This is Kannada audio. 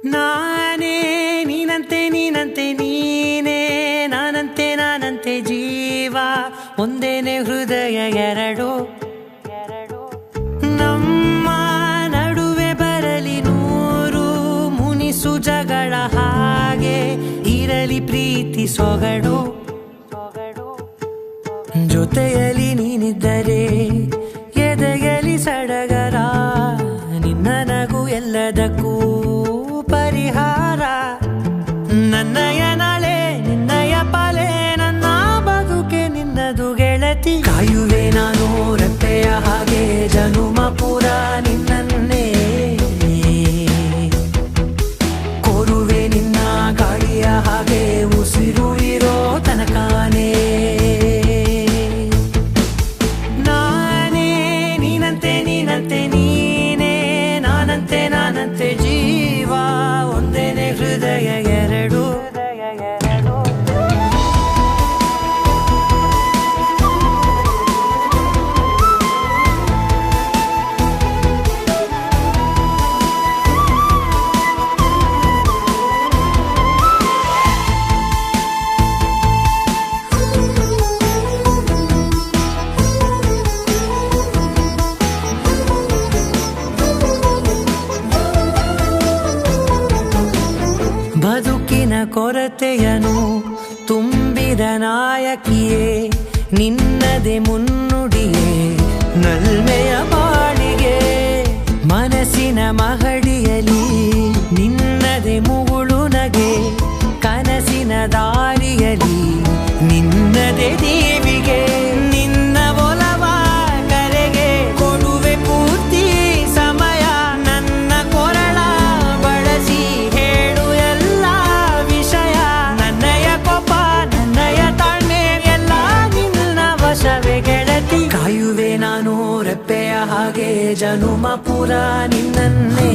ನಾನೇ ನೀನಂತೆ ನೀನಂತೆ ನೀನೇ ನಾನಂತೆ ನಾನಂತೆ ಜೀವ ಒಂದೇನೆ ಹೃದಯ ಎರಡು ನಮ್ಮ ನಡುವೆ ಬರಲಿ ನೂರು ಮುನಿಸು ಜಗಳ ಹಾಗೆ ಇರಲಿ ಪ್ರೀತಿ ಸೊಗಡು ಜೊತೆಯಲ್ಲಿ ನೀನಿದ್ದರೆ ಎದೆಯಲಿ ಸಡಗರ ನಿನ್ನ ನಗು ಎಲ್ಲದಕ್ಕೂ ಪರಿಹಾರ ನನ್ನಯ ನಾಳೆ ನಿನ್ನಯ ಪಾಲೆ ನನ್ನ ಬದುಕೆ ನಿನ್ನದು ಗೆಳತಿ ಕಾಯುವೆ ನಾನು ರೆಪ್ಪೆಯ ಹಾಗೆ ಜನುಮ ಪೂರ ನಿನ್ನನ್ನೇ ಕೋರುವೆ ನಿನ್ನ ಗಾಳಿಯ ಹಾಗೆ ಉಸಿರು ಇರೋ ತನಕನೇ ನಾನೇ ನೀನಂತೆ ನೀನಂತೆ ನೀನೇ ನಾನಂತೆ ನಾನಂತೆ ಜೀವ ಒಂದೇನೆ ಹೃದಯ ಎರಡು ಬದುಕಿನ ಕೊರತೆಯನು ತುಂಬಿದ ನಾಯಕಿಯೇ ನಿನ್ನದೆ ಮುನ್ನುಡಿಯೇ ನಲ್ಮೆಯ ಬಾಳಿಗೆ ಮನಸ್ಸಿನ ಮಹಡಿಯಲಿ ನಿನ್ನದೆ ಮುಗುಳು ನಗೆ ಕನಸಿನ ದಾರಿಯಲಿ ನಿನ್ನದೆ ದೇವಿಗೆ ನಿನ್ನ ಒಲವ ಕರೆಗೆ ಕೊಡುವೆ ಪೂರ್ತಿ ಸಮಯ ನನ್ನ ಕೊರಳ ಬಳಸಿ ಹೇಳು ಎಲ್ಲ ವಿಷಯ ನನ್ನಯ ಕೋಪ ನನ್ನಯ ತಾಳ್ಮೆ ಎಲ್ಲ ನಿನ್ನ ವಶವೇ ಗೆಳತಿ ಕಾಯುವೆ ನಾನು ರೆಪ್ಪೆಯ ಹಾಗೆ ಜನುಮ ಪೂರ ನಿನ್ನನ್ನೇ